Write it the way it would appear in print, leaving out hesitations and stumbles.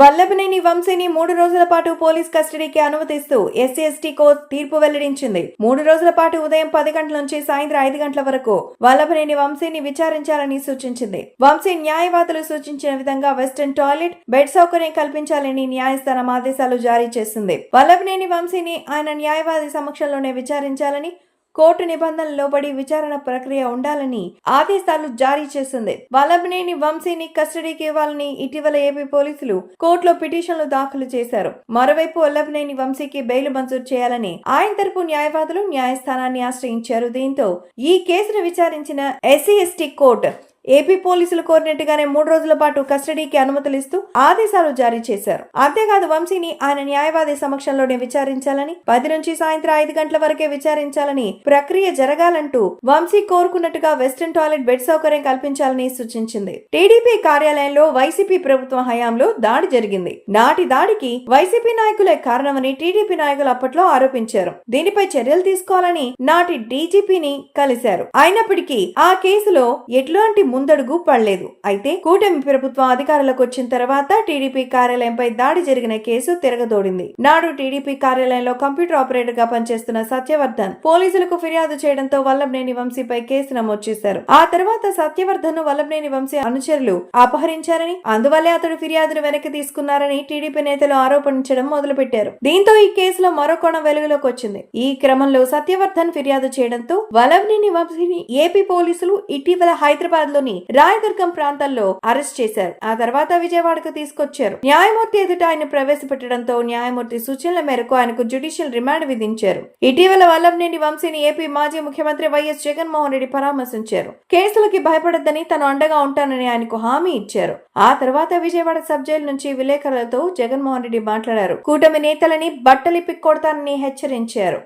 వల్లభనేని వంశీని 3 రోజుల పాటు పోలీస్ కస్టడీకి అనుమతిస్తూ ఎస్సీ/ఎస్టీ కోర్టు తీర్పు వెల్లడించింది. 3 రోజుల పాటు ఉదయం 10 గంటల నుంచి సాయంత్రం 5 గంటల వరకు వల్లభనేని వంశీని విచారించాలని సూచించింది. వంశీ న్యాయవాదులు సూచించిన విధంగా వెస్టర్న్ టాయిలెట్, బెడ్ సౌకర్యం కల్పించాలని న్యాయస్థానం ఆదేశాలు జారీ చేసింది. వల్లభనేని వంశీని ఆయన న్యాయవాది సమక్షంలోనే విచారించాలని, కోర్టు నిబంధనలు లోబడి విచారణ ప్రక్రియ ఉండాలని ఆదేశాలు జారీ చేసింది. వల్లభనేని వంశీని కస్టడీకి ఇవ్వాలని ఇటీవల ఏపీ పోలీసులు కోర్టులో పిటిషన్లు దాఖలు చేశారు. మరోవైపు వల్లభనేని వంశీకి బెయిల్ మంజూరు చేయాలని ఆయన తరపు న్యాయవాదులు న్యాయస్థానాన్ని ఆశ్రయించారు. దీంతో ఈ కేసును విచారించిన ఎస్సీ/ఎస్టీ కోర్టు ఏపీ పోలీసులు కోరినట్టుగానే 3 రోజుల పాటు కస్టడీకి అనుమతులిస్తూ ఆదేశాలు జారీ చేశారు. అంతేకాదు వంశీని ఆయన న్యాయవాది సమక్షంలోనే విచారించాలని, 10 నుంచి సాయంత్రం 5 గంటల వరకే విచారించాలని, ప్రక్రియ జరగాలంటూ వంశీ కోరుకున్నట్టుగా వెస్టర్న్ టాయిలెట్, బెడ్ సౌకర్యం కల్పించాలని సూచించింది. టీడీపీ కార్యాలయంలో వైసీపీ ప్రభుత్వం హయాంలో దాడి జరిగింది. నాటి దాడికి వైసీపీ నాయకులే కారణమని టీడీపీ నాయకులు అప్పట్లో ఆరోపించారు. దీనిపై చర్యలు తీసుకోవాలని నాటి డీజీపీని కలిశారు. అయినప్పటికీ ఆ కేసులో ఎట్లాంటి ముందడుగు పడలేదు. అయితే కూటమి ప్రభుత్వం అధికారులకు వచ్చిన తర్వాత టీడీపీ కార్యాలయంపై దాడి జరిగిన కేసు తిరగదోడింది. నాడు టీడీపీ కార్యాలయంలో కంప్యూటర్ ఆపరేటర్ గా పనిచేస్తున్న సత్యవర్ధన్ పోలీసులకు ఫిర్యాదు చేయడంతో వల్లభనేని వంశీపై కేసు నమోదు చేశారు. ఆ తర్వాత సత్యవర్ధన్ ను వల్లభనేని వంశీ అనుచరులు అపహరించారని, అందువల్లే అతడు ఫిర్యాదును వెనక్కి తీసుకున్నారని టీడీపీ నేతలు ఆరోపించడం మొదలుపెట్టారు. దీంతో ఈ కేసులో మరో కోణం వెలుగులోకి వచ్చింది. ఈ క్రమంలో సత్యవర్ధన్ ఫిర్యాదు చేయడంతో వల్లభనేని వంశీని ఏపీ పోలీసులు ఇటీవల హైదరాబాద్ లోని రాయదుర్గం ప్రాంతాల్లో అరెస్ట్ చేశారు. ఆ తర్వాత విజయవాడకు తీసుకొచ్చారు. న్యాయమూర్తి ఎదుట ఆయన ప్రవేశపెట్టడంతో న్యాయమూర్తి సూచనల మేరకు ఆయనకు జ్యుడిషియల్ రిమాండ్ విధించారు. ఇటీవల వల్లభనేని వంశీని ఏపీ మాజీ ముఖ్యమంత్రి వైఎస్ జగన్మోహన్ రెడ్డి పరామర్శించారు. కేసులకి భయపడద్దని, తను అండగా ఉంటానని ఆయనకు హామీ ఇచ్చారు. ఆ తర్వాత విజయవాడ సబ్ జైలు నుంచి విలేకరులతో జగన్మోహన్ రెడ్డి మాట్లాడారు. కూటమి నేతలని బట్టలిప్పి కొడతానని హెచ్చరించారు.